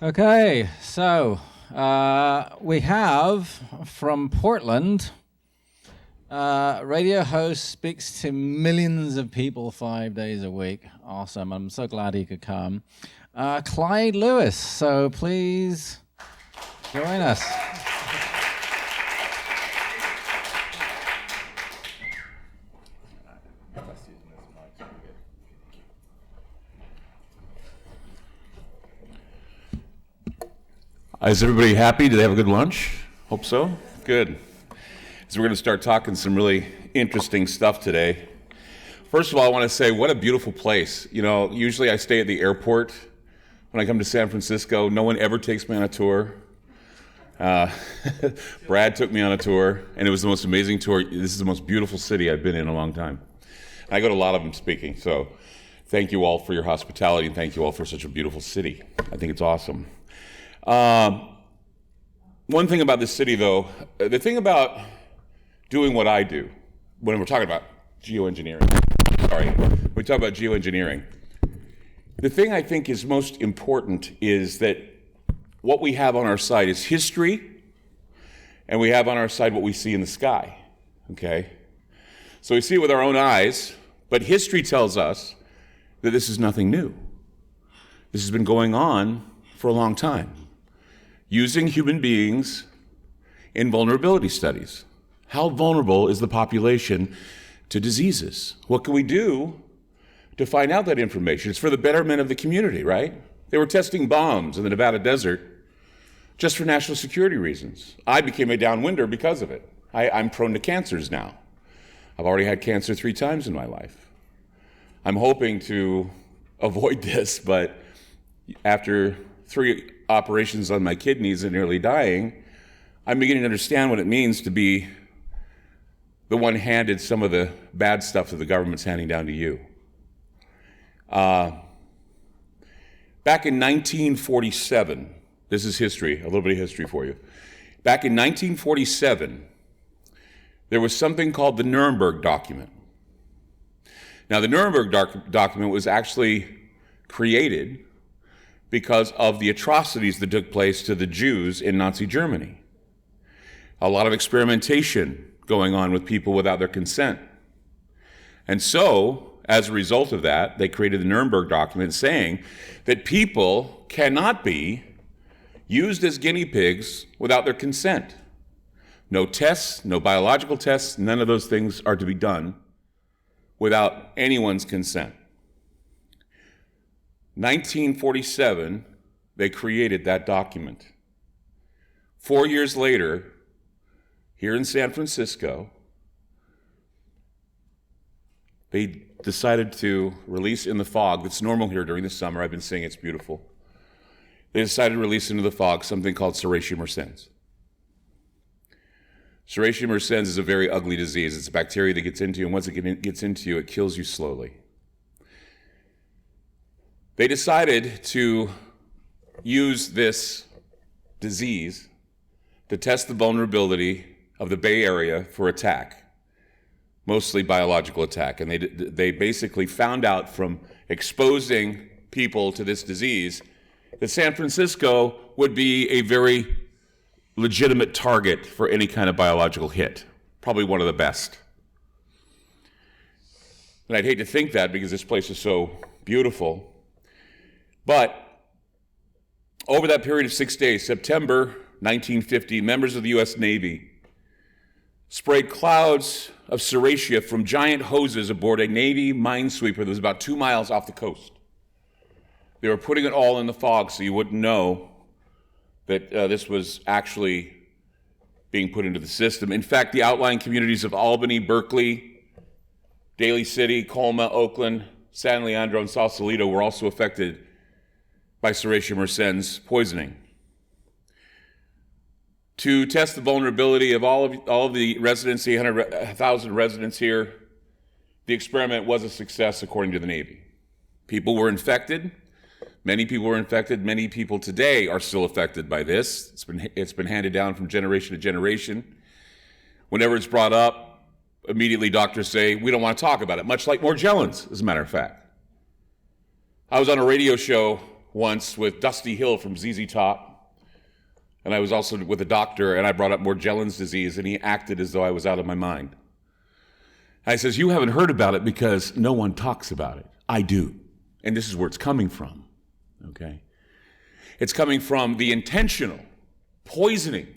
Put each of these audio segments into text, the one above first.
Okay, so we have from Portland, radio host speaks to millions of people 5 days a week. Awesome. I'm so glad he could come. Clyde Lewis, so please join us. Is everybody happy? Do they have a good lunch? Hope so. Good. So we're going to start talking some really interesting stuff today. First of all, I want to say what a beautiful place. You know, usually I stay at the airport when I come to San Francisco. No one ever takes me on a tour. Brad took me on a tour, and it was the most amazing tour. This is the most beautiful city I've been in a long time. I go to a lot of them speaking, so thank you all for your hospitality, and thank you all for such a beautiful city. I think it's awesome. One thing about this city, though, the thing about doing what I do, when we're talking about geoengineering, we talk about geoengineering, the thing I think is most important is that what we have on our side is history, and we have on our side what we see in the sky, okay? So we see it with our own eyes, but history tells us that this is nothing new. This has been going on for a long time, using human beings in vulnerability studies. How vulnerable is the population to diseases? What can we do to find out that information? It's for the betterment of the community, right? They were testing bombs in the Nevada desert just for national security reasons. I became a downwinder because of it. I'm prone to cancers now. I've already had cancer 3 times in my life. I'm hoping to avoid this, but after 3 operations on my kidneys and nearly dying, I'm beginning to understand what it means to be the one handed some of the bad stuff that the government's handing down to you. Back in 1947, this is history, a little bit of history for you. Back in 1947, there was something called the Nuremberg document. Now, the Nuremberg document was actually created because of the atrocities that took place to the Jews in Nazi Germany. A lot of experimentation going on with people without their consent. And so, as a result of that, they created the Nuremberg document saying that people cannot be used as guinea pigs without their consent. No tests, no biological tests, none of those things are to be done without anyone's consent. 1947, they created that document. 4 years later, here in San Francisco, they decided to release in the fog, that's normal here during the summer, I've been saying it's beautiful. They decided to release into the fog something called Serratia mersens. Serratia mersens is a very ugly disease. It's a bacteria that gets into you, and once it gets into you, it kills you slowly. They decided to use this disease to test the vulnerability of the Bay Area for attack, mostly biological attack. And they basically found out from exposing people to this disease that San Francisco would be a very legitimate target for any kind of biological hit, probably one of the best. And I'd hate to think that because this place is so beautiful. But over that period of 6 days, September 1950, members of the U.S. Navy sprayed clouds of Serratia from giant hoses aboard a Navy minesweeper that was about 2 miles off the coast. They were putting it all in the fog so you wouldn't know that this was actually being put into the system. In fact, the outlying communities of Albany, Berkeley, Daly City, Colma, Oakland, San Leandro, and Sausalito were also affected by Serratia mersens poisoning. To test the vulnerability of all of the residents, 800,000 residents here, the experiment was a success according to the Navy. People were infected. Many people were infected. Many people today are still affected by this. It's been handed down from generation to generation. Whenever it's brought up, immediately doctors say, we don't want to talk about it, much like Morgellons, as a matter of fact. I was on a radio show once with Dusty Hill from ZZ Top, and I was also with a doctor, and I brought up Morgellons disease, and he acted as though I was out of my mind. I says, you haven't heard about it because no one talks about it. I do. And this is where it's coming from, okay? It's coming from the intentional poisoning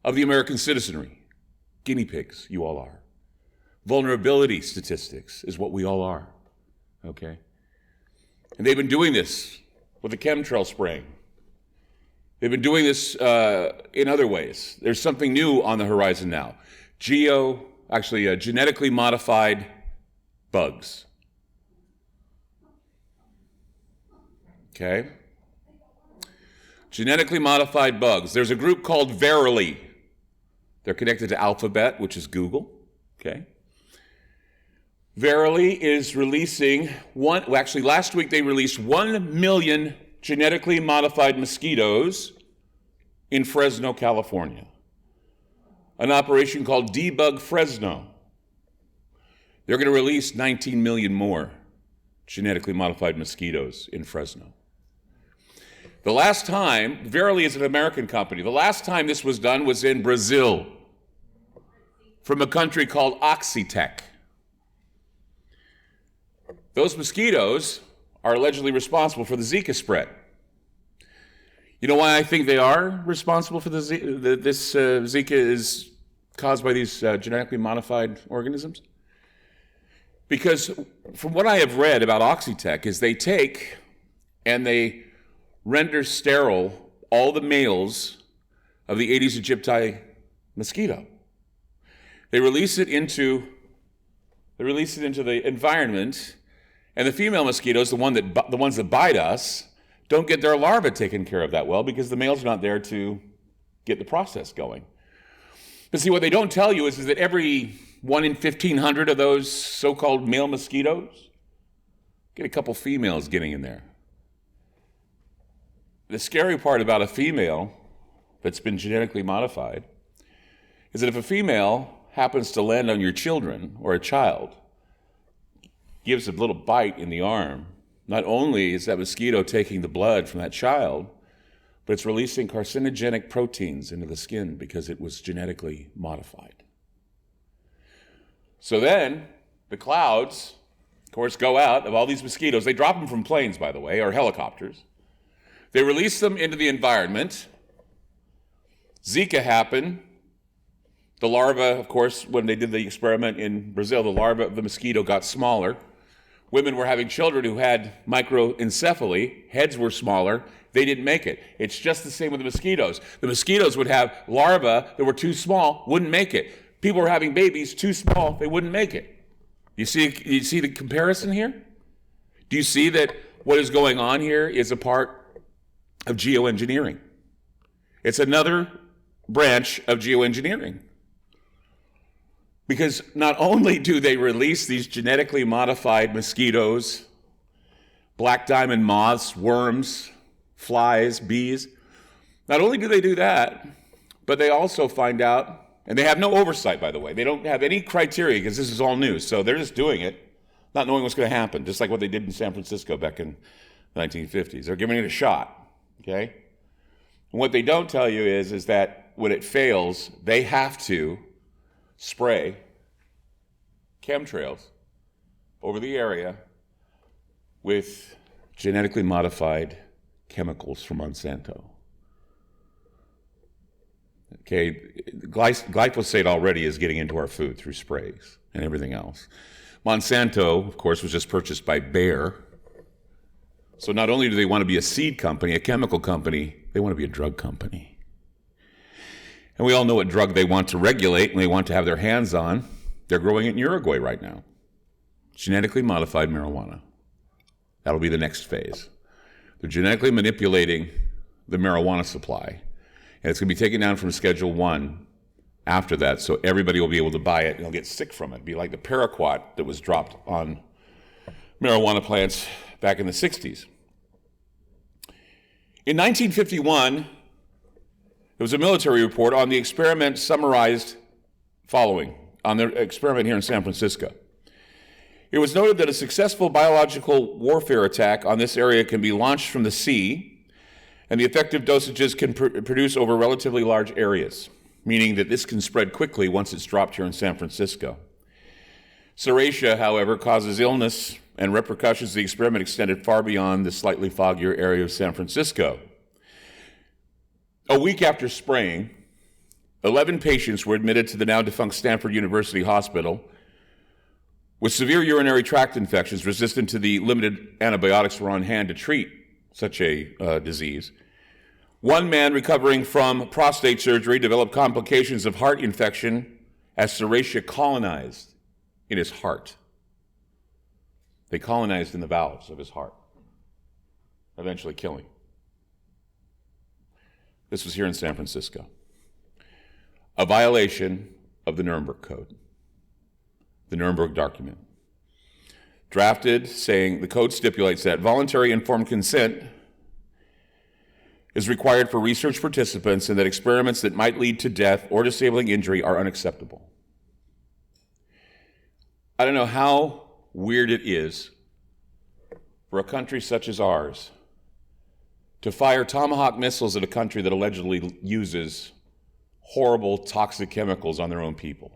of the American citizenry. Guinea pigs, you all are. Vulnerability statistics is what we all are, okay? And they've been doing this with the chemtrail spraying. They've been doing this in other ways. There's something new on the horizon now. Genetically modified bugs. Okay? Genetically modified bugs. There's a group called Verily. They're connected to Alphabet, which is Google. Okay? Verily is releasing last week they released 1 million genetically modified mosquitoes in Fresno, California. An operation called Debug Fresno. They're going to release 19 million more genetically modified mosquitoes in Fresno. The last time, Verily is an American company, the last time this was done was in Brazil, from a country called Oxitec. Those mosquitoes are allegedly responsible for the Zika spread. You know why I think they are responsible for this Zika is caused by these genetically modified organisms? Because from what I have read about Oxitec is they take and they render sterile all the males of the Aedes aegypti mosquito. They release it into the environment, and the female mosquitoes, the ones that bite us, don't get their larvae taken care of that well because the male's not there to get the process going. But see, what they don't tell you is that every 1 in 1,500 of those so-called male mosquitoes get a couple females getting in there. The scary part about a female that's been genetically modified is that if a female happens to land on your children or a child, gives a little bite in the arm, not only is that mosquito taking the blood from that child, but it's releasing carcinogenic proteins into the skin because it was genetically modified. So then, the clouds, of course, go out of all these mosquitoes. They drop them from planes, by the way, or helicopters. They release them into the environment. Zika happened. The larva, of course, when they did the experiment in Brazil, the larva of the mosquito got smaller. Women were having children who had microencephaly. Heads were smaller. They didn't make it. It's just the same with the mosquitoes. The mosquitoes would have larvae that were too small, wouldn't make it. People were having babies too small, they wouldn't make it. You see the comparison here? Do you see that what is going on here is a part of geoengineering? It's another branch of geoengineering. Because not only do they release these genetically modified mosquitoes, black diamond moths, worms, flies, bees, not only do they do that, but they also find out, and they have no oversight, by the way. They don't have any criteria because this is all new. So they're just doing it, not knowing what's going to happen, just like what they did in San Francisco back in the 1950s. They're giving it a shot, okay? And what they don't tell you is that when it fails, they have to spray chemtrails over the area with genetically modified chemicals from Monsanto. Okay, glyphosate already is getting into our food through sprays and everything else. Monsanto, of course, was just purchased by Bayer. So not only do they want to be a seed company, a chemical company, they want to be a drug company. And we all know what drug they want to regulate and they want to have their hands on. They're growing it in Uruguay right now. Genetically modified marijuana. That'll be the next phase. They're genetically manipulating the marijuana supply. And it's going to be taken down from Schedule 1 after that, so everybody will be able to buy it and they'll get sick from it. It'll be like the paraquat that was dropped on marijuana plants back in the 60s. In 1951, there was a military report on the experiment summarized following, on the experiment here in San Francisco. It was noted that a successful biological warfare attack on this area can be launched from the sea, and the effective dosages can produce over relatively large areas, meaning that this can spread quickly once it's dropped here in San Francisco. Serratia, however, causes illness, and repercussions of the experiment extended far beyond the slightly foggier area of San Francisco. A week after spraying, 11 patients were admitted to the now-defunct Stanford University Hospital with severe urinary tract infections resistant to the limited antibiotics were on hand to treat such a disease. One man recovering from prostate surgery developed complications of heart infection as Serratia colonized in his heart. They colonized in the valves of his heart, eventually killing. This was here in San Francisco. A violation of the Nuremberg Code, the Nuremberg document. Drafted saying the code stipulates that voluntary informed consent is required for research participants and that experiments that might lead to death or disabling injury are unacceptable. I don't know how weird it is for a country such as ours to fire Tomahawk missiles at a country that allegedly uses horrible toxic chemicals on their own people.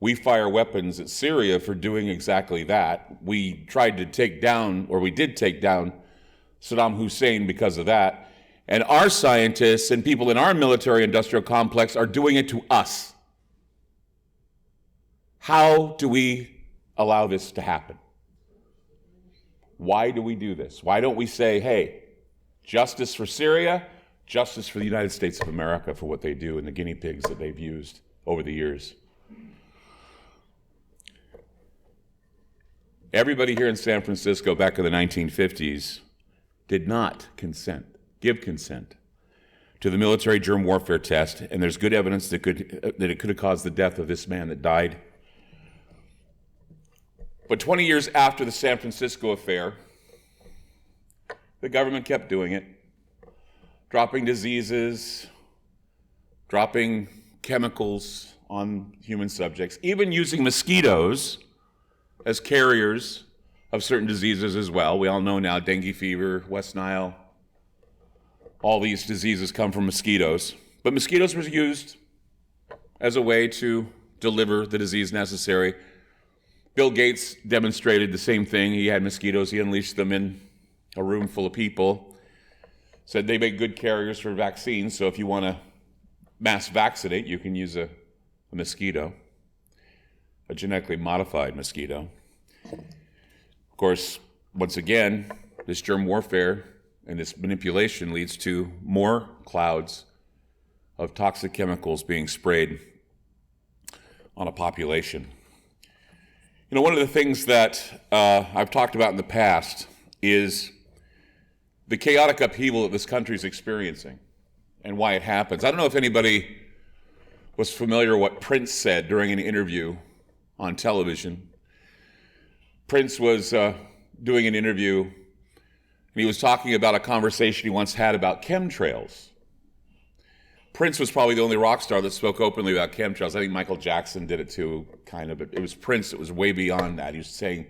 We fire weapons at Syria for doing exactly that. We tried to take down, or we did take down, Saddam Hussein because of that. And our scientists and people in our military-industrial complex are doing it to us. How do we allow this to happen? Why do we do this? Why don't we say, hey, justice for Syria, justice for the United States of America for what they do and the guinea pigs that they've used over the years? Everybody here in San Francisco back in the 1950s did not give consent to the military germ warfare test, and there's good evidence that it could have caused the death of this man that died. But 20 years after the San Francisco affair, the government kept doing it, dropping diseases, dropping chemicals on human subjects, even using mosquitoes as carriers of certain diseases as well. We all know now dengue fever, West Nile, all these diseases come from mosquitoes. But mosquitoes were used as a way to deliver the disease necessary. Bill Gates demonstrated the same thing. He had mosquitoes. He unleashed them in a room full of people. Said they make good carriers for vaccines, so if you want to mass vaccinate, you can use a mosquito, a genetically modified mosquito. Of course, once again, this germ warfare and this manipulation leads to more clouds of toxic chemicals being sprayed on a population. You know, one of the things that I've talked about in the past is the chaotic upheaval that this country is experiencing and why it happens. I don't know if anybody was familiar with what Prince said during an interview on television. Prince was doing an interview, and he was talking about a conversation he once had about chemtrails. Prince was probably the only rock star that spoke openly about chemtrails. I think Michael Jackson did it too, kind of, but it was Prince that was way beyond that. He was saying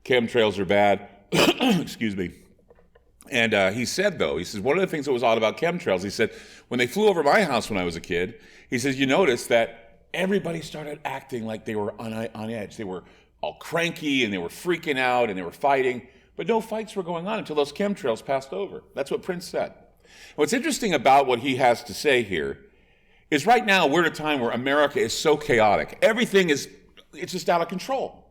chemtrails are bad. Excuse me. And he said, though, he says, one of the things that was odd about chemtrails, he said, when they flew over my house when I was a kid, he says, you notice that everybody started acting like they were on edge. They were all cranky, and they were freaking out, and they were fighting, but no fights were going on until those chemtrails passed over. That's what Prince said. What's interesting about what he has to say here is right now we're at a time where America is so chaotic. Everything it's just out of control.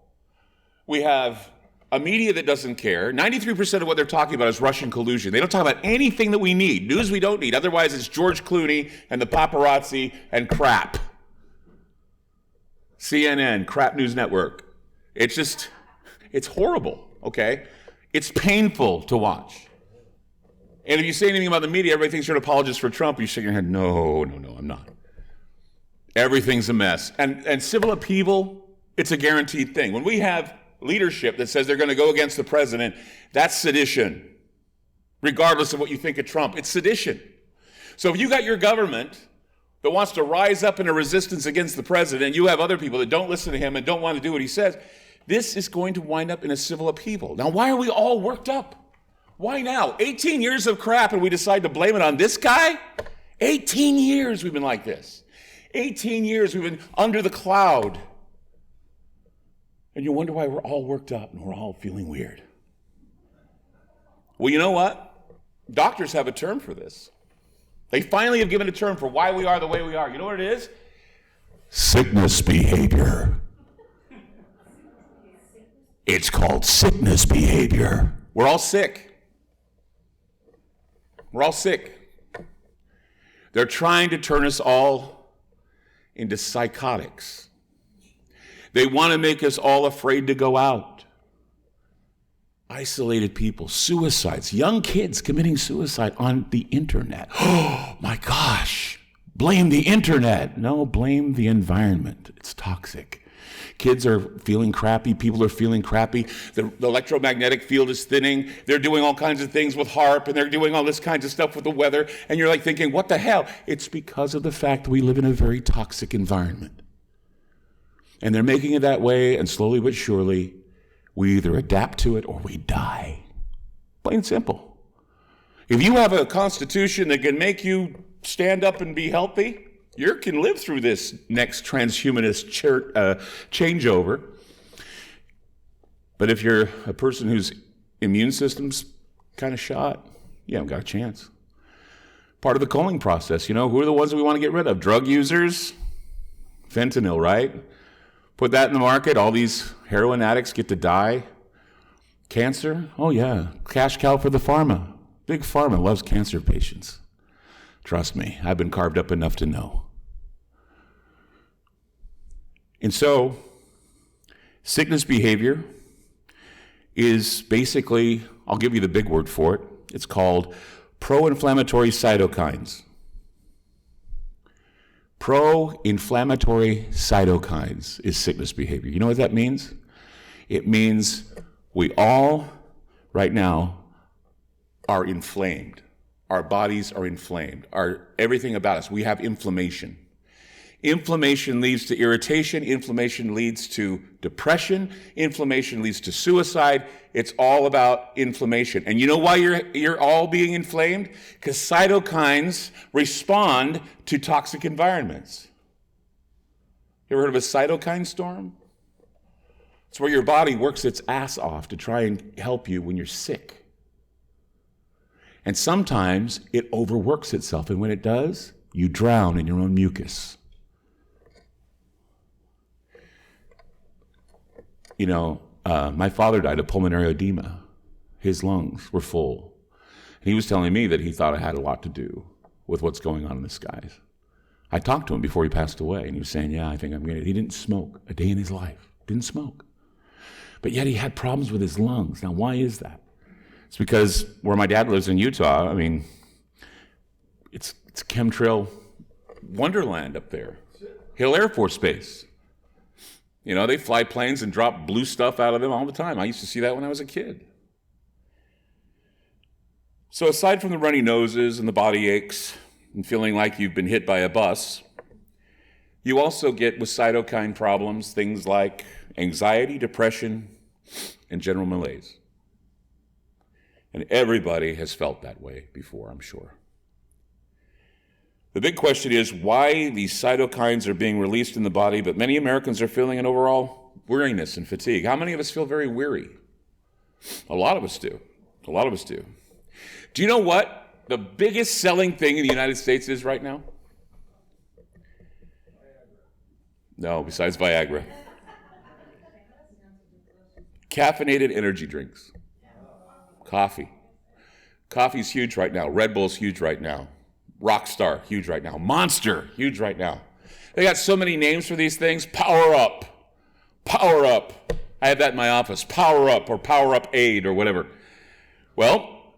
We have a media that doesn't care. 93% of what they're talking about is Russian collusion. They don't talk about anything that we need, news we don't need. Otherwise, it's George Clooney and the paparazzi and crap. CNN, crap news network. It's horrible, okay? It's painful to watch. And if you say anything about the media, everybody thinks you're an apologist for Trump. You shake your head, no, I'm not. Everything's a mess. And civil upheaval, it's a guaranteed thing. When we have leadership that says they're going to go against the president, that's sedition. Regardless of what you think of Trump, it's sedition. So if you got your government that wants to rise up in a resistance against the president, you have other people that don't listen to him and don't want to do what he says, This is going to wind up in a civil upheaval. Now, why are we all worked up? Why now? 18 years of crap and we decide to blame it on this guy? 18 years we've been like this. 18 years we've been under the cloud. And you wonder why we're all worked up and we're all feeling weird. Well, you know what? Doctors have a term for this. They finally have given a term for why we are the way we are. You know what it is? Sickness behavior. It's called sickness behavior. We're all sick. We're all sick. They're trying to turn us all into psychotics. They want to make us all afraid to go out. Isolated people, suicides, young kids committing suicide on the internet. Oh my gosh, blame the internet. No, blame the environment. It's toxic. Kids are feeling crappy. People are feeling crappy. The electromagnetic field is thinning. They're doing all kinds of things with HAARP, and they're doing all this kinds of stuff with the weather. And you're like thinking, what the hell? It's because of the fact that we live in a very toxic environment. And they're making it that way, and slowly but surely, we either adapt to it or we die. Plain and simple. If you have a constitution that can make you stand up and be healthy, you can live through this next transhumanist changeover. But if you're a person whose immune system's kind of shot, you haven't got a chance. Part of the culling process, who are the ones that we want to get rid of? Drug users, fentanyl, right? Put that in the market, all these heroin addicts get to die. Cancer, oh yeah, cash cow for the pharma. Big pharma loves cancer patients. Trust me, I've been carved up enough to know. And so, sickness behavior is basically, I'll give you the big word for it, it's called pro-inflammatory cytokines. Pro-inflammatory cytokines is sickness behavior. You know what that means? It means we all, right now, are inflamed. Our bodies are inflamed. Everything about us, we have inflammation. Inflammation leads to irritation. Inflammation leads to depression. Inflammation leads to suicide. It's all about inflammation. And you know why you're all being inflamed? Because cytokines respond to toxic environments. You ever heard of a cytokine storm? It's where your body works its ass off to try and help you when you're sick. And sometimes it overworks itself, and when it does, you drown in your own mucus. My father died of pulmonary edema. His lungs were full. And he was telling me that he thought it had a lot to do with what's going on in the skies. I talked to him before he passed away, and he was saying, yeah, I think I'm going to. He didn't smoke a day in his life. Didn't smoke. But yet he had problems with his lungs. Now, why is that? It's because where my dad lives in Utah, it's chemtrail wonderland up there. Hill Air Force Base. They fly planes and drop blue stuff out of them all the time. I used to see that when I was a kid. So aside from the runny noses and the body aches and feeling like you've been hit by a bus, you also get with cytokine problems things like anxiety, depression, and general malaise. And everybody has felt that way before, I'm sure. The big question is why these cytokines are being released in the body, but many Americans are feeling an overall weariness and fatigue. How many of us feel very weary? A lot of us do. A lot of us do. Do you know what the biggest selling thing in the United States is right now? No, besides Viagra. Caffeinated energy drinks. Coffee. Coffee's huge right now. Red Bull's huge right now. Rockstar, huge right now. Monster, huge right now. They got so many names for these things. Power Up. Power Up. I have that in my office. Power Up or Power Up Aid or whatever. Well,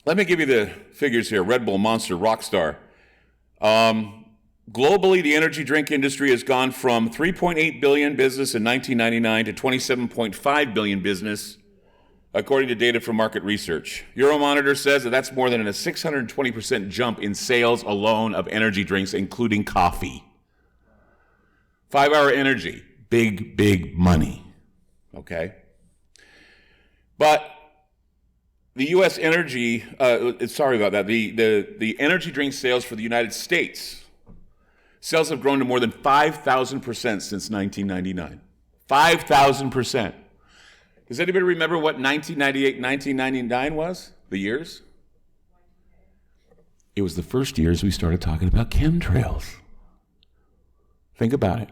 let me give you the figures here. Red Bull, Monster, Rockstar. Globally, the energy drink industry has gone from 3.8 billion business in 1999 to 27.5 billion business according to data from market research. Euromonitor says that that's more than a 620% jump in sales alone of energy drinks, including coffee. 5 Hour Energy, big, big money. okay? But the U.S. energy, sorry about that, the energy drink sales for the United States, sales have grown to more than 5,000% since 1999. 5,000%. Does anybody remember what 1998, 1999 was? The years? It was the first years we started talking about chemtrails. Think about it.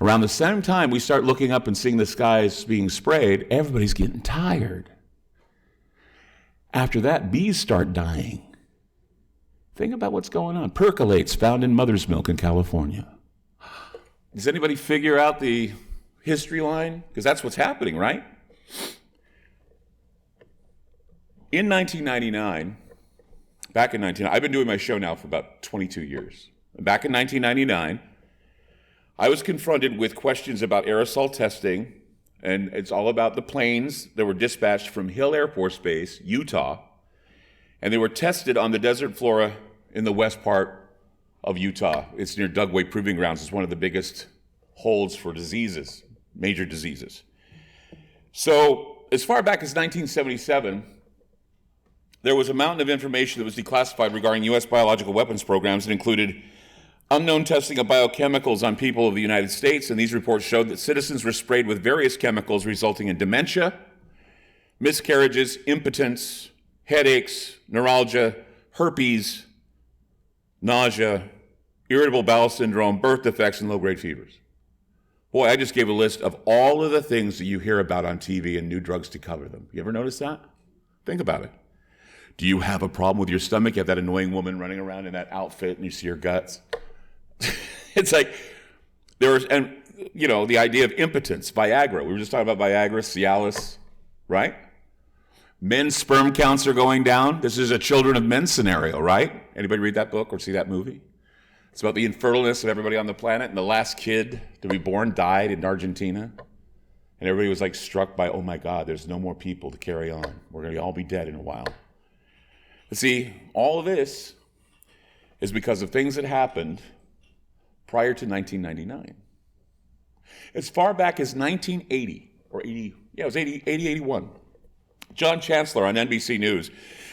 Around the same time we start looking up and seeing the skies being sprayed, everybody's getting tired. After that, bees start dying. Think about what's going on. Percolates found in mother's milk in California. Does anybody figure out the history line? Because that's what's happening, right? In 1999, I've been doing my show now for about 22 years. Back in 1999, I was confronted with questions about aerosol testing, and it's all about the planes that were dispatched from Hill Air Force Base, Utah, and they were tested on the desert flora in the west part of Utah. It's near Dugway Proving Grounds. It's one of the biggest holds for diseases, major diseases. So as far back as 1977, there was a mountain of information that was declassified regarding U.S. biological weapons programs that included unknown testing of biochemicals on people of the United States, and these reports showed that citizens were sprayed with various chemicals resulting in dementia, miscarriages, impotence, headaches, neuralgia, herpes, nausea, irritable bowel syndrome, birth defects, and low-grade fevers. Boy, I just gave a list of all of the things that you hear about on TV and new drugs to cover them. You ever notice that? Think about it. Do you have a problem with your stomach? You have that annoying woman running around in that outfit and you see her guts. It's like, the idea of impotence, Viagra. We were just talking about Viagra, Cialis, right? Men's sperm counts are going down. This is a Children of Men scenario, right? Anybody read that book or see that movie? It's about the infertileness of everybody on the planet, and the last kid to be born died in Argentina. And everybody was like struck by, oh my God, there's no more people to carry on. We're going to all be dead in a while. But see, all of this is because of things that happened prior to 1999. As far back as 1980, or 80, yeah, it was 81. John Chancellor on NBC News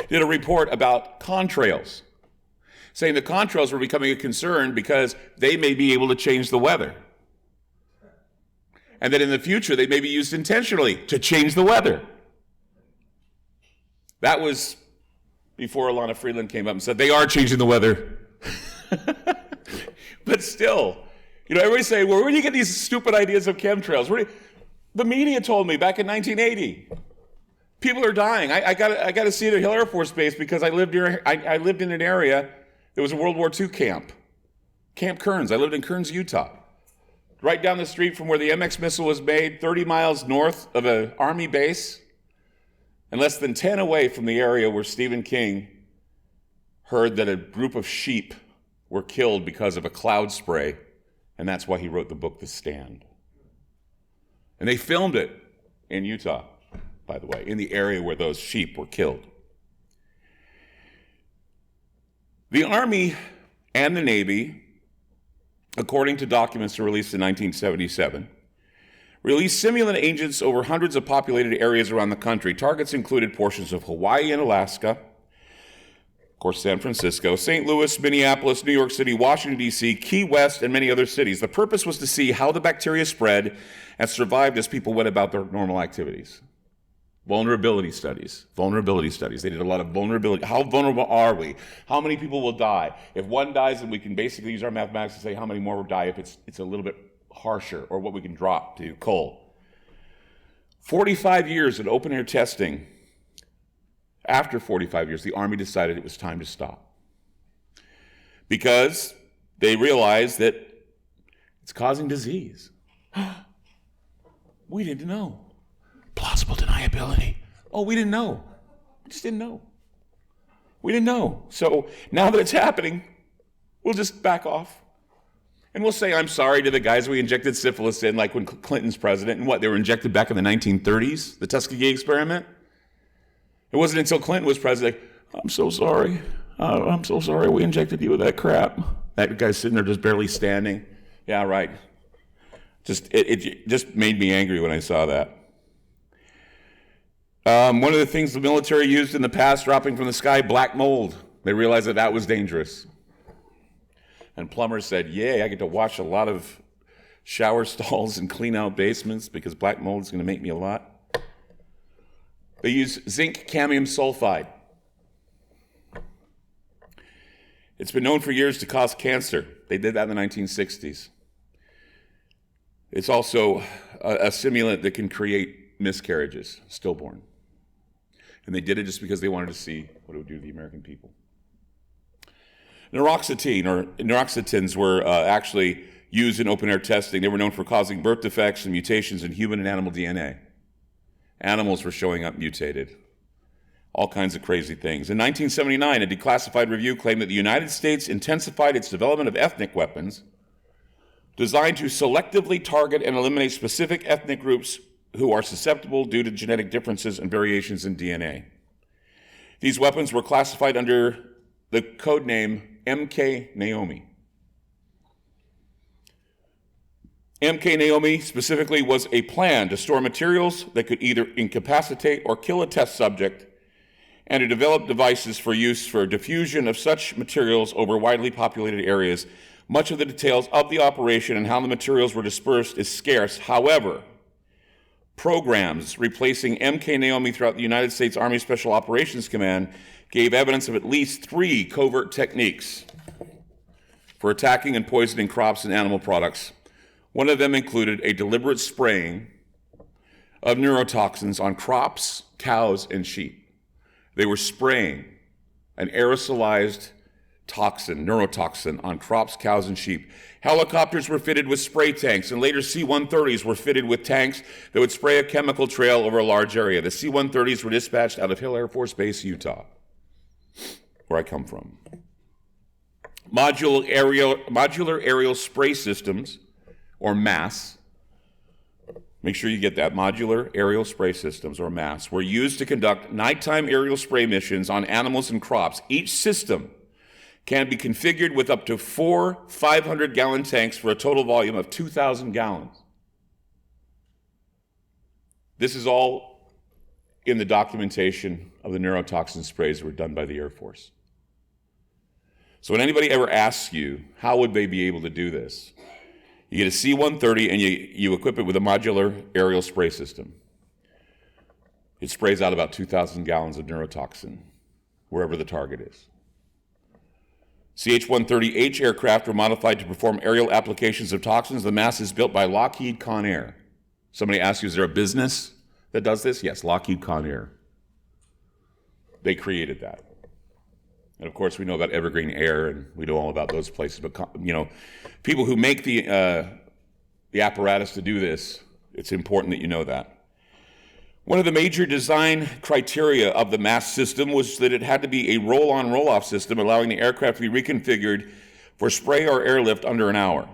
did a report about contrails, saying the contrails were becoming a concern because they may be able to change the weather. And that in the future, they may be used intentionally to change the weather. That was before Alana Freeland came up and said, they are changing the weather. But still, everybody's saying, well, where do you get these stupid ideas of chemtrails? The media told me back in 1980. People are dying. I got to see the Hill Air Force Base because I lived in an area that was a World War II camp. Camp Kearns. I lived in Kearns, Utah. Right down the street from where the MX missile was made, 30 miles north of an Army base, and less than 10 away from the area where Stephen King heard that a group of sheep were killed because of a cloud spray, and that's why he wrote the book The Stand. And they filmed it in Utah, by the way, in the area where those sheep were killed. The Army and the Navy, according to documents released in 1977, released simulant agents over hundreds of populated areas around the country. Targets included portions of Hawaii and Alaska, of course, San Francisco, St. Louis, Minneapolis, New York City, Washington, D.C., Key West, and many other cities. The purpose was to see how the bacteria spread and survived as people went about their normal activities. Vulnerability studies. They did a lot of vulnerability. How vulnerable are we? How many people will die? If one dies, then we can basically use our mathematics to say how many more will die if it's a little bit harsher, or what we can drop to coal. 45 years of open-air testing. After 45 years, the Army decided it was time to stop because they realized that it's causing disease. We didn't know. Plausible deniability. Oh, we didn't know. We just didn't know. We didn't know. So now that it's happening, we'll just back off. And we'll say, I'm sorry to the guys we injected syphilis in, like when Clinton's president, and they were injected back in the 1930s, the Tuskegee experiment. It wasn't until Clinton was president, I'm so sorry. I'm so sorry we injected you with that crap. That guy's sitting there just barely standing. Yeah, right. It just made me angry when I saw that. One of the things the military used in the past, dropping from the sky, black mold. They realized that that was dangerous. And plumbers said, yay, I get to wash a lot of shower stalls and clean out basements because black mold is going to make me a lot. They use zinc cadmium sulfide. It's been known for years to cause cancer. They did that in the 1960s. It's also a stimulant that can create miscarriages, stillborn. And they did it just because they wanted to see what it would do to the American people. Neuroxetins were actually used in open-air testing. They were known for causing birth defects and mutations in human and animal DNA. Animals were showing up mutated. All kinds of crazy things. In 1979, a declassified review claimed that the United States intensified its development of ethnic weapons designed to selectively target and eliminate specific ethnic groups who are susceptible due to genetic differences and variations in DNA. These weapons were classified under the code name MK Naomi. MK Naomi specifically was a plan to store materials that could either incapacitate or kill a test subject, and to develop devices for use for diffusion of such materials over widely populated areas. Much of the details of the operation and how the materials were dispersed is scarce. However, programs replacing MK Naomi throughout the United States Army Special Operations Command gave evidence of at least 3 covert techniques for attacking and poisoning crops and animal products. One of them included a deliberate spraying of neurotoxins on crops, cows, and sheep. They were spraying an aerosolized toxin, neurotoxin, on crops, cows, and sheep. Helicopters were fitted with spray tanks, and later C-130s were fitted with tanks that would spray a chemical trail over a large area. The C-130s were dispatched out of Hill Air Force Base, Utah, where I come from. Modular aerial spray systems, or MAS, make sure you get that, modular aerial spray systems, or MAS, were used to conduct nighttime aerial spray missions on animals and crops. Each system can be configured with up to 4 500-gallon tanks for a total volume of 2,000 gallons. This is all in the documentation of the neurotoxin sprays that were done by the Air Force. So when anybody ever asks you, how would they be able to do this? You get a C-130 and you equip it with a modular aerial spray system. It sprays out about 2,000 gallons of neurotoxin, wherever the target is. CH-130H aircraft were modified to perform aerial applications of toxins. The MAS is built by Lockheed Conair. Somebody asks you, is there a business that does this? Yes, Lockheed Conair. They created that. And of course, we know about Evergreen Air, and we know all about those places. But people who make the apparatus to do this, it's important that you know that. One of the major design criteria of the MAS system was that it had to be a roll-on, roll-off system, allowing the aircraft to be reconfigured for spray or airlift under an hour.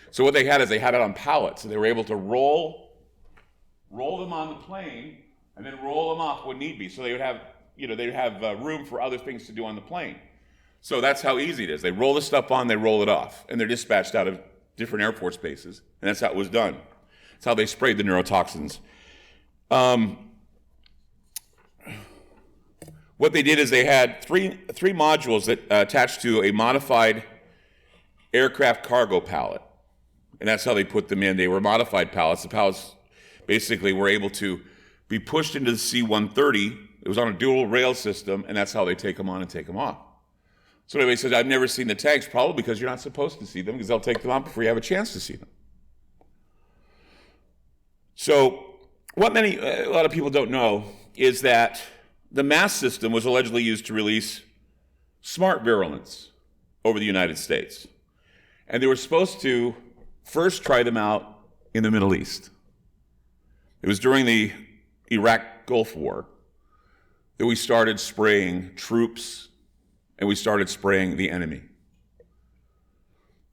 So what they had is they had it on pallets, and they were able to roll them on the plane, and then roll them off when need be. So they would have room for other things to do on the plane. So that's how easy it is. They roll the stuff on, they roll it off, and they're dispatched out of different Air Force bases, and that's how it was done. That's how they sprayed the neurotoxins. What they did is they had three modules that attached to a modified aircraft cargo pallet, and that's how they put them in. They were modified pallets. The pallets basically were able to be pushed into the C-130. It was on a dual rail system, and that's how they take them on and take them off. So everybody says, I've never seen the tanks, probably because you're not supposed to see them, because they'll take them off before you have a chance to see them. So what a lot of people don't know is that the MAS system was allegedly used to release smart virulence over the United States. And they were supposed to first try them out in the Middle East. It was during the Iraq Gulf War that we started spraying troops and we started spraying the enemy.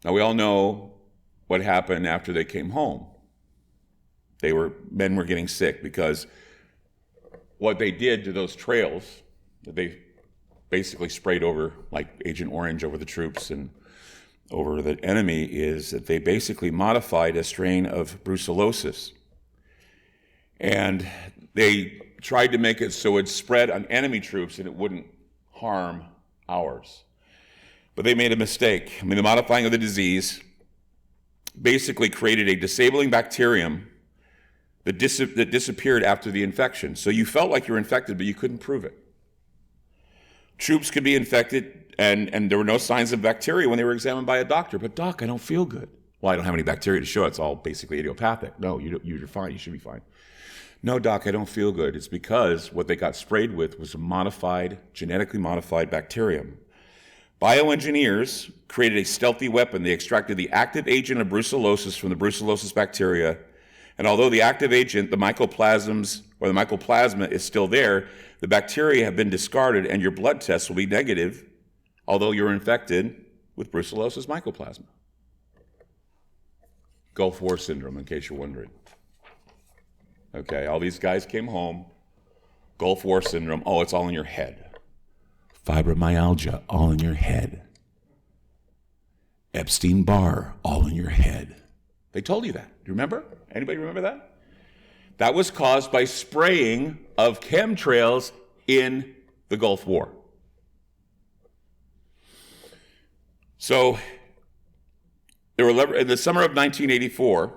Now we all know what happened after they came home. Men were getting sick because what they did to those trails, they basically sprayed over like Agent Orange over the troops, and over the enemy is that they basically modified a strain of brucellosis. And they tried to make it so it spread on enemy troops and it wouldn't harm ours. But they made a mistake. I mean, the modifying of the disease basically created a disabling bacterium that disappeared after the infection. So you felt like you were infected, but you couldn't prove it. Troops could be infected, and there were no signs of bacteria when they were examined by a doctor. But doc, I don't feel good. Well, I don't have any bacteria to show. It's all basically idiopathic. No, you're fine. You should be fine. No, doc, I don't feel good. It's because what they got sprayed with was a genetically modified bacterium. Bioengineers created a stealthy weapon. They extracted the active agent of brucellosis from the brucellosis bacteria. And although the active agent, the mycoplasma is still there, the bacteria have been discarded and your blood tests will be negative, although you're infected with brucellosis mycoplasma. Gulf War syndrome, in case you're wondering. Okay, all these guys came home. Gulf War syndrome, oh, it's all in your head. Fibromyalgia, all in your head. Epstein-Barr, all in your head. They told you that. Do you remember? Anybody remember that? That was caused by spraying of chemtrails in the Gulf War. So, in the summer of 1984,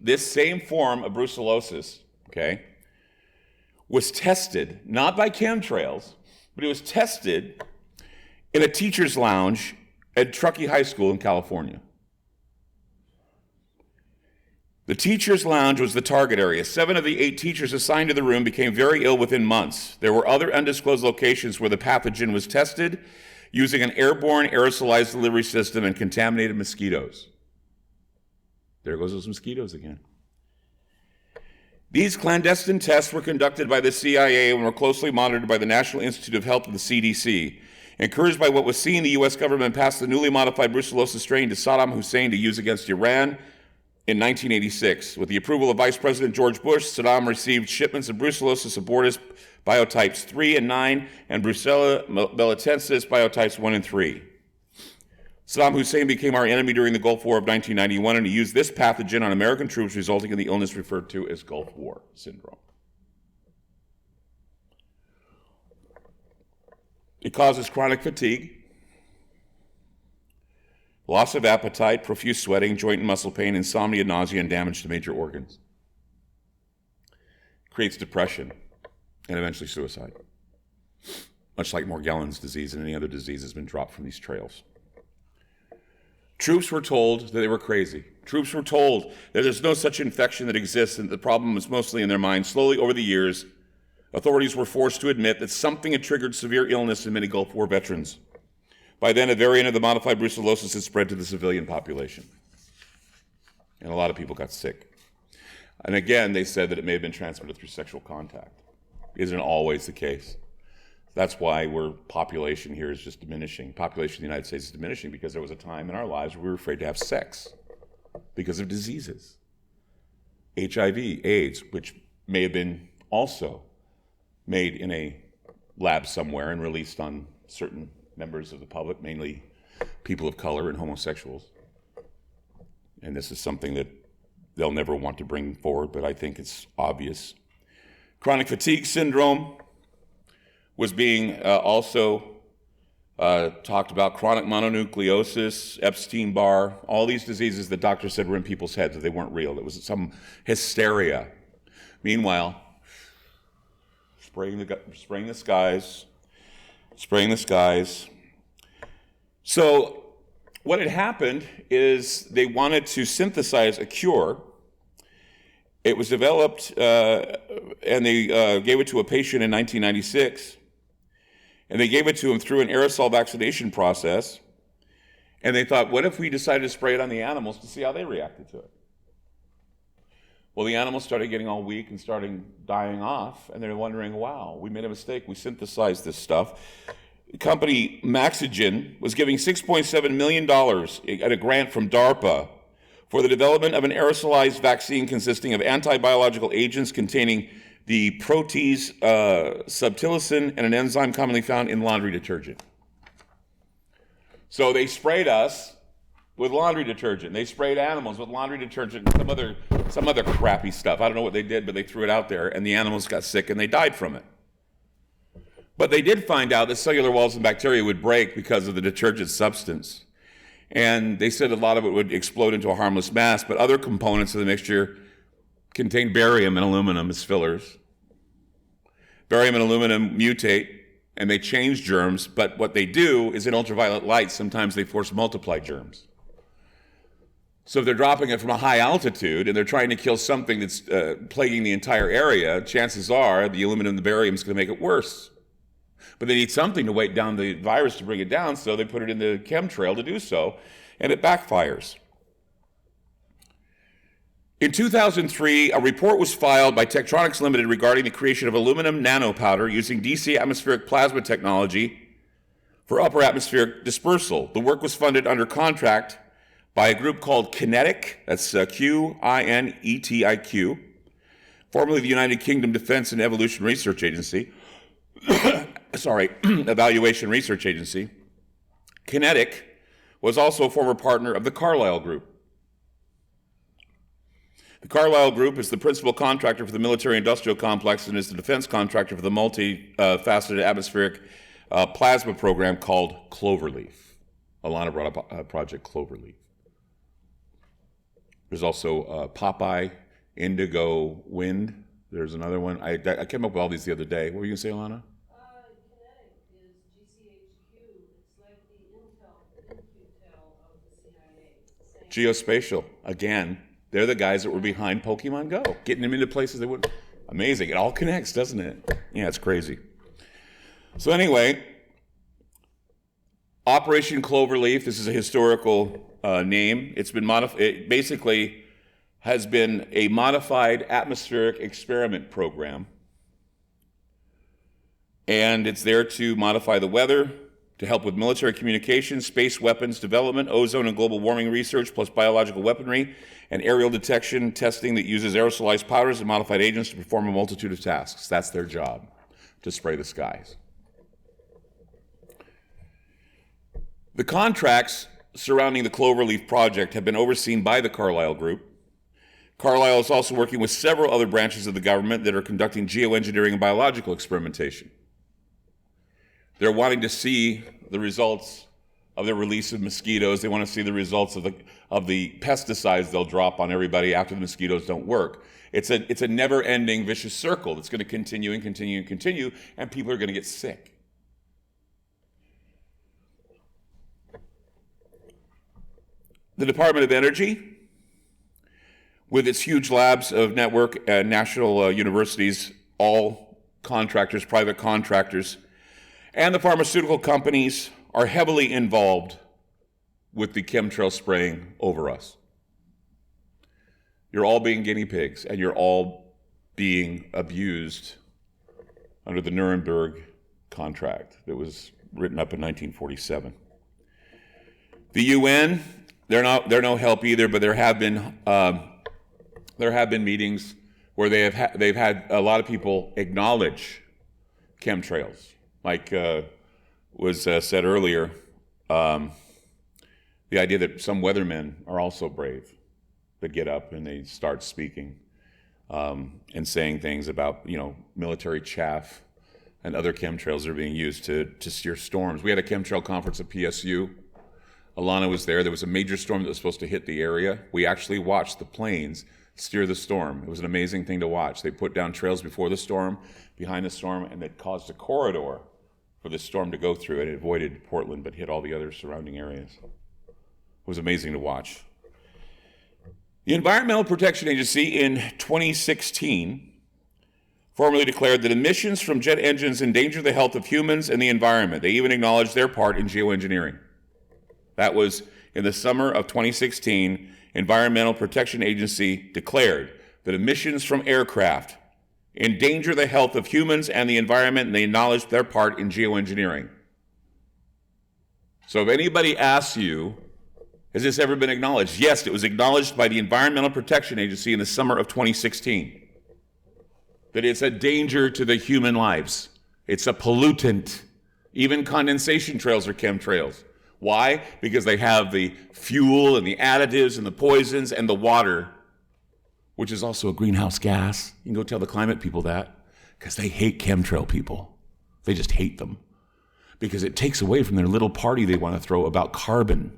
this same form of brucellosis, okay, was tested, not by chemtrails, but it was tested in a teacher's lounge at Truckee High School in California. The teacher's lounge was the target area. 7 of the 8 teachers assigned to the room became very ill within months. There were other undisclosed locations where the pathogen was tested using an airborne aerosolized delivery system and contaminated mosquitoes. There goes those mosquitoes again. These clandestine tests were conducted by the CIA and were closely monitored by the National Institute of Health and the CDC. Encouraged by what was seen, the U.S. government passed the newly modified brucellosis strain to Saddam Hussein to use against Iran in 1986. With the approval of Vice President George Bush, Saddam received shipments of Brucellosis abortus biotypes 3 and 9 and Brucella melitensis biotypes 1 and 3. Saddam Hussein became our enemy during the Gulf War of 1991, and he used this pathogen on American troops, resulting in the illness referred to as Gulf War syndrome. It causes chronic fatigue, loss of appetite, profuse sweating, joint and muscle pain, insomnia, nausea, and damage to major organs. It creates depression and eventually suicide. Much like Morgellons disease and any other disease has been dropped from these trails. Troops were told that they were crazy. Troops were told that there's no such infection that exists and the problem was mostly in their minds. Slowly over the years, authorities were forced to admit that something had triggered severe illness in many Gulf War veterans. By then, a variant of the modified brucellosis had spread to the civilian population. And a lot of people got sick. And again, they said that it may have been transmitted through sexual contact. Isn't always the case. That's why population here is just diminishing. Population of the United States is diminishing because there was a time in our lives where we were afraid to have sex because of diseases. HIV, AIDS, which may have been also made in a lab somewhere and released on certain members of the public, mainly people of color and homosexuals. And this is something that they'll never want to bring forward, but I think it's obvious. Chronic fatigue syndrome was being also talked about. Chronic mononucleosis, Epstein-Barr, all these diseases that doctors said were in people's heads, that they weren't real. It was some hysteria. Meanwhile, spraying the skies. So what had happened is they wanted to synthesize a cure. It was developed, and they gave it to a patient in 1996. And they gave it to him through an aerosol vaccination process. And they thought, what if we decided to spray it on the animals to see how they reacted to it? Well, the animals started getting all weak and starting dying off. And they're wondering, wow, we made a mistake. We synthesized this stuff. The company Maxigen was giving $6.7 million at a grant from DARPA for the development of an aerosolized vaccine consisting of anti-biological agents containing the protease subtilicin and an enzyme commonly found in laundry detergent. So they sprayed us with laundry detergent. They sprayed animals with laundry detergent and some other crappy stuff. I don't know what they did, but they threw it out there, and the animals got sick and they died from it. But they did find out that cellular walls and bacteria would break because of the detergent substance. And they said a lot of it would explode into a harmless mass, but other components of the mixture contain barium and aluminum as fillers. Barium and aluminum mutate, and they change germs, but what they do is in ultraviolet light, sometimes they force multiply germs. So if they're dropping it from a high altitude and they're trying to kill something that's plaguing the entire area, chances are the aluminum and the barium is going to make it worse. But they need something to weight down the virus to bring it down, so they put it in the chemtrail to do so, and it backfires. In 2003, a report was filed by Tektronix Limited regarding the creation of aluminum nanopowder using DC atmospheric plasma technology for upper atmospheric dispersal. The work was funded under contract by a group called Kinetic, that's Q-I-N-E-T-I-Q, formerly the United Kingdom Defense and Evolution Research Agency, Evaluation Research Agency. Kinetic was also a former partner of the Carlyle Group. The Carlyle Group is the principal contractor for the military-industrial complex and is the defense contractor for the multi-faceted atmospheric plasma program called Cloverleaf. Alana brought up Project Cloverleaf. There's also Popeye, Indigo Wind. There's another one. I came up with all these the other day. What were you going to say, Alana? Kinetic is GCHQ. It's like the Intel of the CIA. Geospatial, again. They're the guys that were behind Pokemon Go, getting them into places they wouldn't. Amazing. It all connects, doesn't it? Yeah, it's crazy. So anyway, Operation Cloverleaf, this is a historical name. It's been it basically has been a modified atmospheric experiment program. And it's there to modify the weather, to help with military communications, space weapons development, ozone and global warming research, plus biological weaponry, and aerial detection testing that uses aerosolized powders and modified agents to perform a multitude of tasks. That's their job, to spray the skies. The contracts surrounding the Cloverleaf project have been overseen by the Carlyle Group. Carlyle is also working with several other branches of the government that are conducting geoengineering and biological experimentation. They're wanting to see the results of the release of mosquitoes. They want to see the results of the pesticides they'll drop on everybody after the mosquitoes don't work. It's a never-ending vicious circle that's going to continue and continue and continue, and people are going to get sick. The Department of Energy, with its huge labs of network and national universities, all contractors, private contractors, and the pharmaceutical companies are heavily involved with the chemtrail spraying over us. You're all being guinea pigs, and you're all being abused under the Nuremberg contract that was written up in 1947. The UN, they're no help either, but there have been meetings where they've had a lot of people acknowledge chemtrails. Like was said earlier, the idea that some weathermen are also brave, that get up and they start speaking and saying things about, military chaff and other chemtrails that are being used to steer storms. We had a chemtrail conference at PSU. Alana was there. There was a major storm that was supposed to hit the area. We actually watched the planes steer the storm. It was an amazing thing to watch. They put down trails before the storm, behind the storm, and it caused a corridor for the storm to go through. It avoided Portland but hit all the other surrounding areas. It was amazing to watch. The Environmental Protection Agency in 2016 formally declared that emissions from jet engines endanger the health of humans and the environment. They even acknowledged their part in geoengineering. That was in the summer of 2016. Environmental Protection Agency declared that emissions from aircraft endanger the health of humans and the environment, and they acknowledged their part in geoengineering. So if anybody asks you, has this ever been acknowledged? Yes, it was acknowledged by the Environmental Protection Agency in the summer of 2016. That it's a danger to the human lives. It's a pollutant. Even condensation trails are chemtrails. Why? Because they have the fuel and the additives and the poisons and the water, which is also a greenhouse gas. You can go tell the climate people that, because they hate chemtrail people. They just hate them because it takes away from their little party they want to throw about carbon.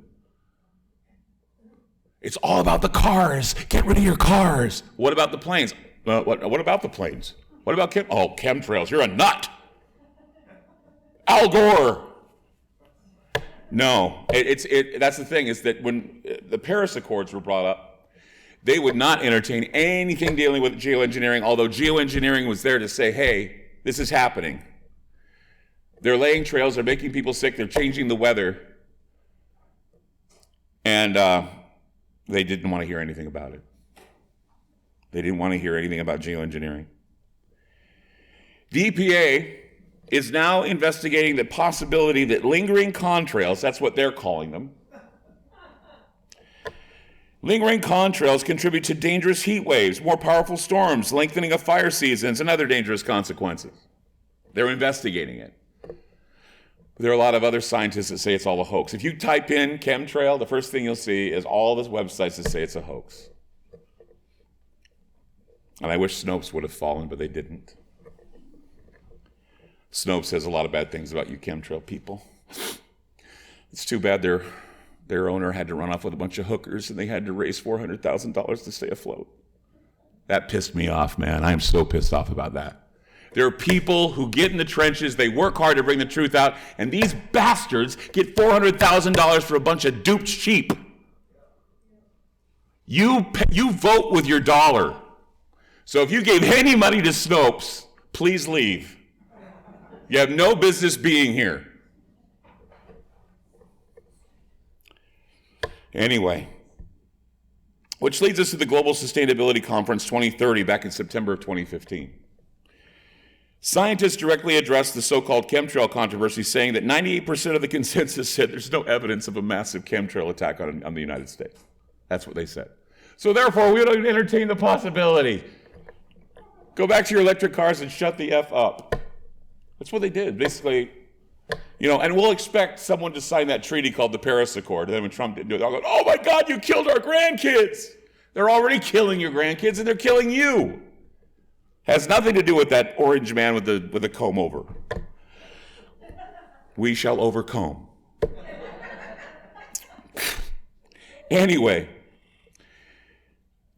It's all about the cars. Get rid of your cars. What about the planes? What about the planes? What about chemtrails? You're a nut. Al Gore. No, that's the thing, is that when the Paris Accords were brought up, they would not entertain anything dealing with geoengineering, although geoengineering was there to say, hey, this is happening. They're laying trails, they're making people sick, they're changing the weather. And they didn't want to hear anything about it. They didn't want to hear anything about geoengineering. The EPA is now investigating the possibility that lingering contrails, that's what they're calling them, lingering contrails contribute to dangerous heat waves, more powerful storms, lengthening of fire seasons, and other dangerous consequences. They're investigating it. There are a lot of other scientists that say it's all a hoax. If you type in chemtrail, the first thing you'll see is all the websites that say it's a hoax. And I wish Snopes would have fallen, but they didn't. Snopes says a lot of bad things about you chemtrail people. It's too bad their owner had to run off with a bunch of hookers and they had to raise $400,000 to stay afloat. That pissed me off, man. I am so pissed off about that. There are people who get in the trenches, they work hard to bring the truth out, and these bastards get $400,000 for a bunch of duped sheep. You vote with your dollar. So if you gave any money to Snopes, please leave. You have no business being here. Anyway, which leads us to the Global Sustainability Conference 2030 back in September of 2015. Scientists directly addressed the so-called chemtrail controversy, saying that 98% of the consensus said there's no evidence of a massive chemtrail attack on the United States. That's what they said. So therefore, we don't entertain the possibility. Go back to your electric cars and shut the F up. That's what they did, basically. And we'll expect someone to sign that treaty called the Paris Accord. And then when Trump didn't do it, they'll go, oh my God, you killed our grandkids. They're already killing your grandkids and they're killing you. Has nothing to do with that orange man with the comb over. We shall overcome. Anyway,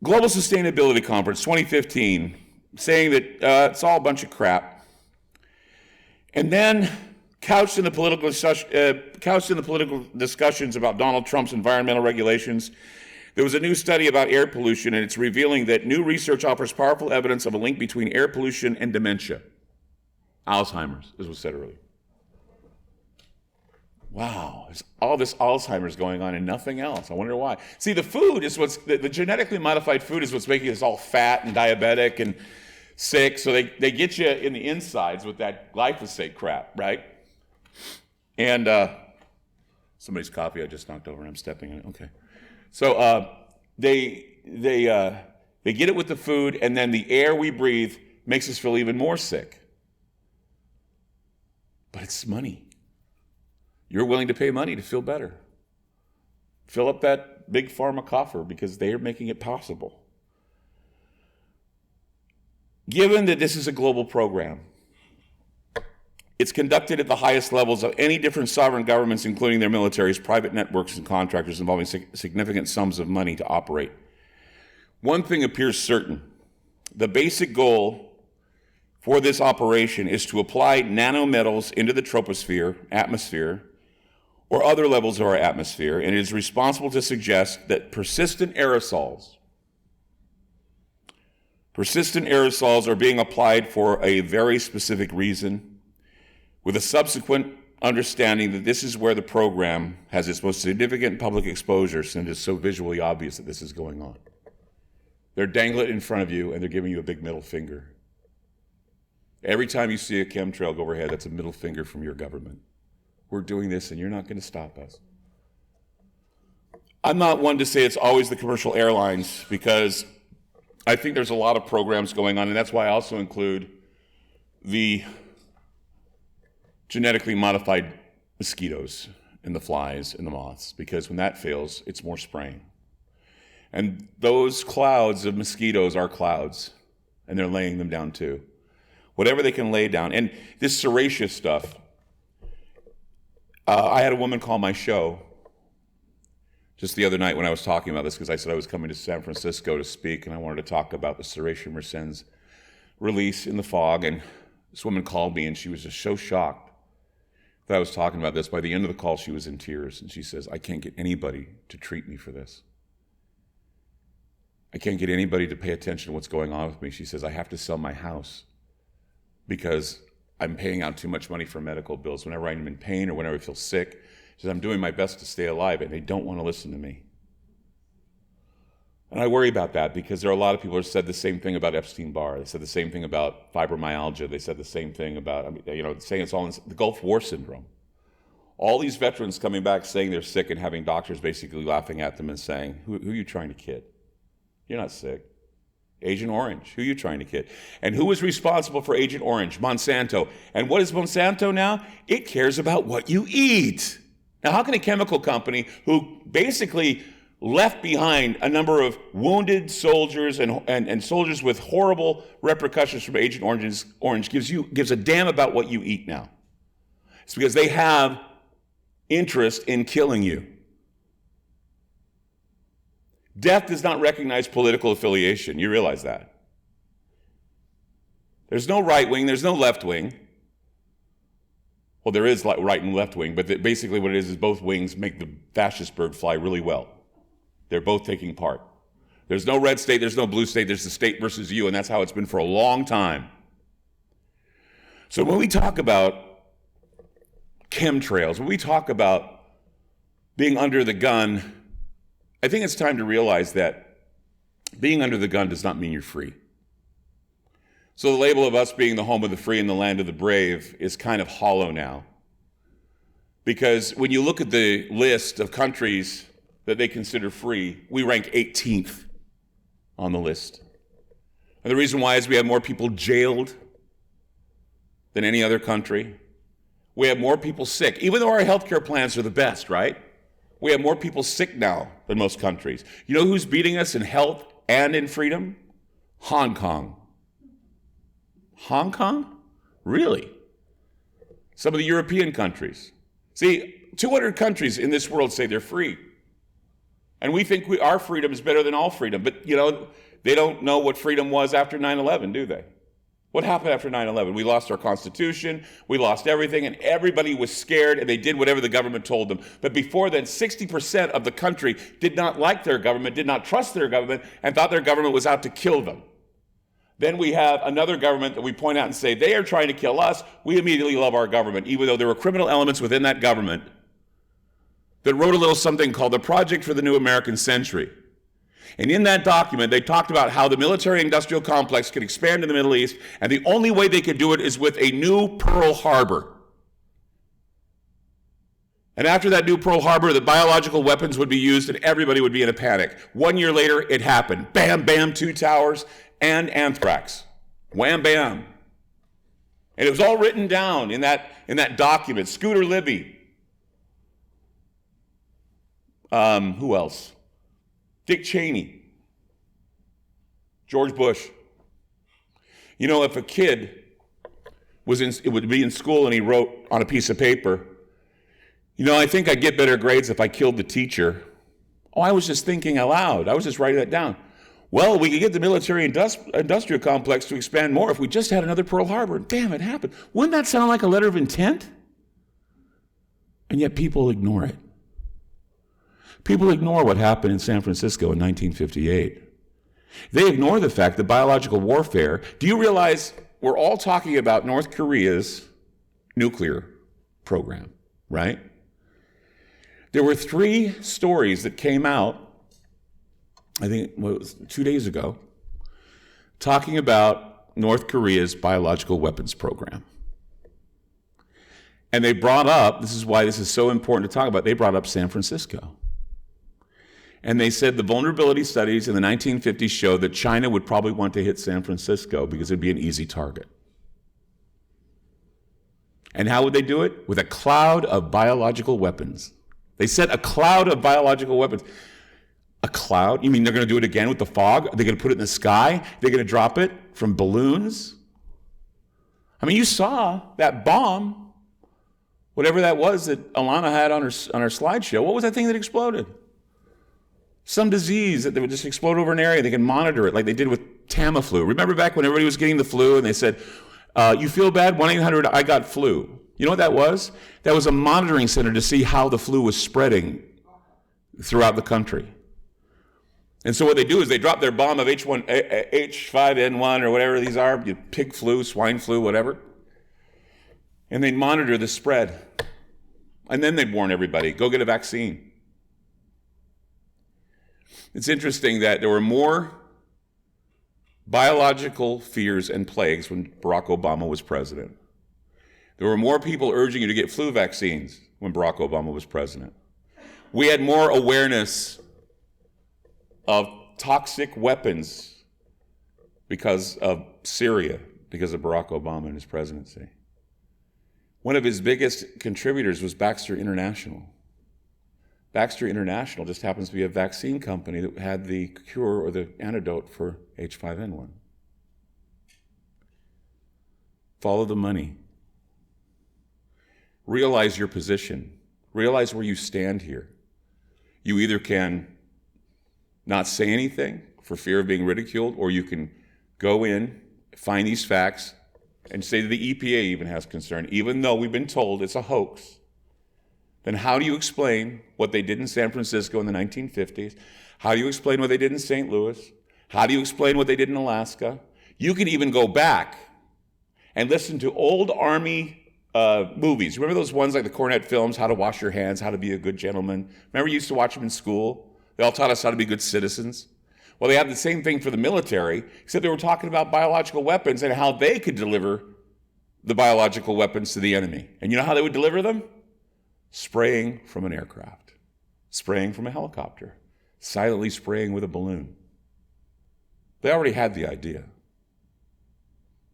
Global Sustainability Conference 2015, saying that it's all a bunch of crap. And then couched in the political discussions about Donald Trump's environmental regulations, there was a new study about air pollution, and it's revealing that new research offers powerful evidence of a link between air pollution and dementia. Alzheimer's, as was said earlier. Wow, there's all this Alzheimer's going on and nothing else. I wonder why. See, the food is the genetically modified food is what's making us all fat and diabetic and sick. So they get you in the insides with that glyphosate crap, right? And somebody's coffee I just knocked over and I'm stepping in it. Okay. So they get it with the food, and then the air we breathe makes us feel even more sick. But it's money. You're willing to pay money to feel better. Fill up that big pharma coffer because they are making it possible. Given that this is a global program, it's conducted at the highest levels of any different sovereign governments, including their militaries, private networks, and contractors involving significant sums of money to operate. One thing appears certain. The basic goal for this operation is to apply nanometals into the troposphere, atmosphere, or other levels of our atmosphere, and it is responsible to suggest that persistent aerosols are being applied for a very specific reason, with a subsequent understanding that this is where the program has its most significant public exposure, since it's so visually obvious that this is going on. They're dangling it in front of you, and they're giving you a big middle finger. Every time you see a chemtrail go overhead, that's a middle finger from your government. We're doing this, and you're not going to stop us. I'm not one to say it's always the commercial airlines, because I think there's a lot of programs going on, and that's why I also include the genetically modified mosquitoes and the flies and the moths, because when that fails, it's more spraying. And those clouds of mosquitoes are clouds, and they're laying them down too. Whatever they can lay down. And this serraceous stuff, I had a woman call my show just the other night when I was talking about this, because I said I was coming to San Francisco to speak, and I wanted to talk about the serratia mersens release in the fog. And this woman called me, and she was just so shocked that I was talking about this. By the end of the call, she was in tears, and she says, I can't get anybody to treat me for this. I can't get anybody to pay attention to what's going on with me. She says, I have to sell my house because I'm paying out too much money for medical bills. Whenever I'm in pain or whenever I feel sick, she says, I'm doing my best to stay alive, and they don't want to listen to me. And I worry about that, because there are a lot of people who said the same thing about Epstein-Barr. They said the same thing about fibromyalgia. They said the same thing about, saying it's all in the Gulf War syndrome. All these veterans coming back saying they're sick and having doctors basically laughing at them and saying, who are you trying to kid? You're not sick. Agent Orange, who are you trying to kid? And who was responsible for Agent Orange? Monsanto. And what is Monsanto now? It cares about what you eat. Now, how can a chemical company who basically left behind a number of wounded soldiers and soldiers with horrible repercussions from Agent Orange gives a damn about what you eat now? It's because they have interest in killing you. Death does not recognize political affiliation. You realize that. There's no right wing, there's no left wing. Well, there is right and left wing, but basically what it is both wings make the fascist bird fly really well. They're both taking part. There's no red state, there's no blue state, there's the state versus you, and that's how it's been for a long time. So when we talk about chemtrails, when we talk about being under the gun, I think it's time to realize that being under the gun does not mean you're free. So the label of us being the home of the free and the land of the brave is kind of hollow now. Because when you look at the list of countries that they consider free, we rank 18th on the list. And the reason why is we have more people jailed than any other country. We have more people sick, even though our healthcare plans are the best, right? We have more people sick now than most countries. You know who's beating us in health and in freedom? Hong Kong. Hong Kong? Really? Some of the European countries. See, 200 countries in this world say they're free. And we think our freedom is better than all freedom. But, they don't know what freedom was after 9/11, do they? What happened after 9/11? We lost our Constitution, we lost everything, and everybody was scared, and they did whatever the government told them. But before then, 60% of the country did not like their government, did not trust their government, and thought their government was out to kill them. Then we have another government that we point out and say, they are trying to kill us. We immediately love our government, even though there were criminal elements within that government that wrote a little something called the Project for the New American Century. And in that document, they talked about how the military-industrial complex could expand in the Middle East, and the only way they could do it is with a new Pearl Harbor. And after that new Pearl Harbor, the biological weapons would be used and everybody would be in a panic. 1 year later, it happened. Bam, bam, 2 towers and anthrax. Wham, bam. And it was all written down in that document. Scooter Libby. Who else? Dick Cheney. George Bush. If a kid would be in school and he wrote on a piece of paper, I think I'd get better grades if I killed the teacher. Oh, I was just thinking aloud. I was just writing that down. Well, we could get the military industrial complex to expand more if we just had another Pearl Harbor. Damn, it happened. Wouldn't that sound like a letter of intent? And yet people ignore it. People ignore what happened in San Francisco in 1958. They ignore the fact that biological warfare, do you realize we're all talking about North Korea's nuclear program, right? There were 3 stories that came out, I think it was 2 days ago, talking about North Korea's biological weapons program. And they brought up, this is why this is so important to talk about, they brought up San Francisco. And they said the vulnerability studies in the 1950s showed that China would probably want to hit San Francisco because it'd be an easy target. And how would they do it? With a cloud of biological weapons. They said a cloud of biological weapons. A cloud? You mean they're going to do it again with the fog? Are they going to put it in the sky? They're going to drop it from balloons? I mean, you saw that bomb, whatever that was that Alana had on her slideshow. What was that thing that exploded? Some disease that would just explode over an area. They can monitor it like they did with Tamiflu. Remember back when everybody was getting the flu and they said, you feel bad? 1-800-I-GOT-FLU. You know what that was? That was a monitoring center to see how the flu was spreading throughout the country. And so what they do is they drop their bomb of H5N1 or whatever these are, pig flu, swine flu, whatever, and they monitor the spread. And then they'd warn everybody, go get a vaccine. It's interesting that there were more biological fears and plagues when Barack Obama was president. There were more people urging you to get flu vaccines when Barack Obama was president. We had more awareness of toxic weapons because of Syria, because of Barack Obama and his presidency. One of his biggest contributors was Baxter International. Baxter International just happens to be a vaccine company that had the cure or the antidote for H5N1. Follow the money. Realize your position. Realize where you stand here. You either can not say anything for fear of being ridiculed, or you can go in, find these facts, and say that the EPA even has concern, even though we've been told it's a hoax. Then how do you explain what they did in San Francisco in the 1950s? How do you explain what they did in St. Louis? How do you explain what they did in Alaska? You can even go back and listen to old Army movies. Remember those ones like the Cornette films, How to Wash Your Hands, How to Be a Good Gentleman? Remember you used to watch them in school? They all taught us how to be good citizens. Well, they have the same thing for the military, except they were talking about biological weapons and how they could deliver the biological weapons to the enemy. And you know how they would deliver them? Spraying from an aircraft, spraying from a helicopter, silently spraying with a balloon. They already had the idea.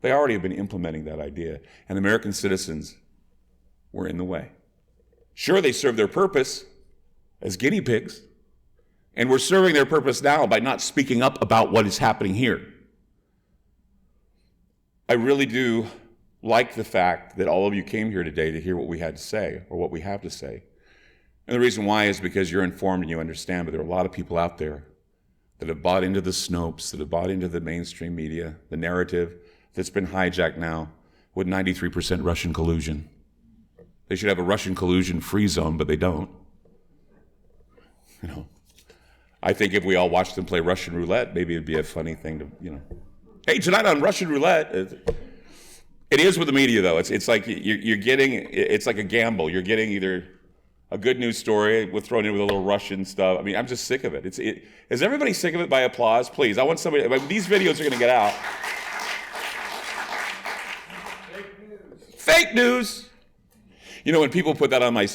They already have been implementing that idea, and American citizens were in the way. Sure, they served their purpose as guinea pigs, and we're serving their purpose now by not speaking up about what is happening here. I really do like the fact that all of you came here today to hear what we had to say, or what we have to say. And the reason why is because you're informed and you understand, but there are a lot of people out there that have bought into the Snopes, that have bought into the mainstream media, the narrative that's been hijacked now with 93% Russian collusion. They should have a Russian collusion free zone, but they don't. You know, I think if we all watched them play Russian roulette, maybe it'd be a funny thing to, Hey, tonight on Russian roulette. It is with the media, though. It's like you're getting, it's like a gamble. You're getting either a good news story with thrown in with a little Russian stuff. I mean, I'm just sick of it. Is everybody sick of it by applause? Please, I want somebody, these videos are going to get out. Fake news. Fake news. When people put that on my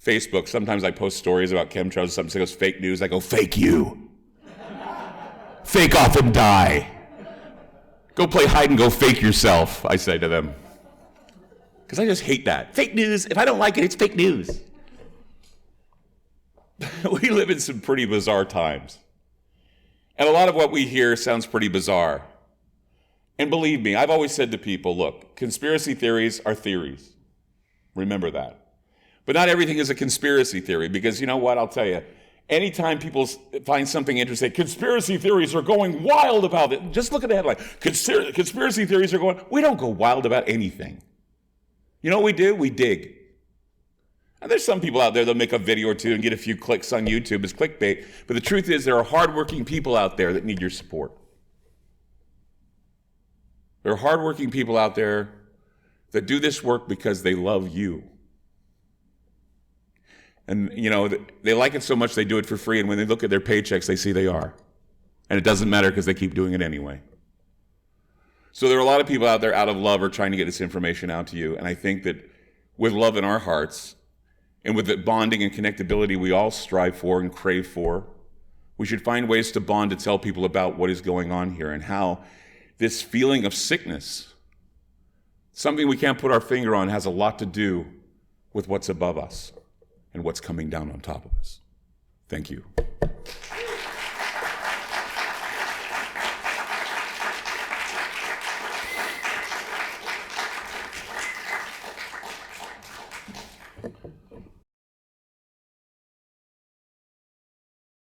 Facebook, sometimes I post stories about chemtrails, something goes fake news, I go, fake you. Fake off and die. Go play hide and go fake yourself, I say to them. Because I just hate that. Fake news, if I don't like it, it's fake news. We live in some pretty bizarre times. And a lot of what we hear sounds pretty bizarre. And believe me, I've always said to people, look, conspiracy theories are theories. Remember that. But not everything is a conspiracy theory, because you know what, I'll tell you, anytime people find something interesting, conspiracy theories are going wild about it. Just look at the headline. Conspiracy theories are going, we don't go wild about anything. You know what we do? We dig. And there's some people out there that'll make a video or two and get a few clicks on YouTube as clickbait. But the truth is there are hardworking people out there that need your support. There are hardworking people out there that do this work because they love you. And, they like it so much they do it for free, and when they look at their paychecks, they see they are. And it doesn't matter because they keep doing it anyway. So there are a lot of people out there out of love are trying to get this information out to you, and I think that with love in our hearts, and with the bonding and connectability we all strive for and crave for, we should find ways to bond to tell people about what is going on here and how this feeling of sickness, something we can't put our finger on, has a lot to do with what's above us. and what's coming down on top of us. Thank you.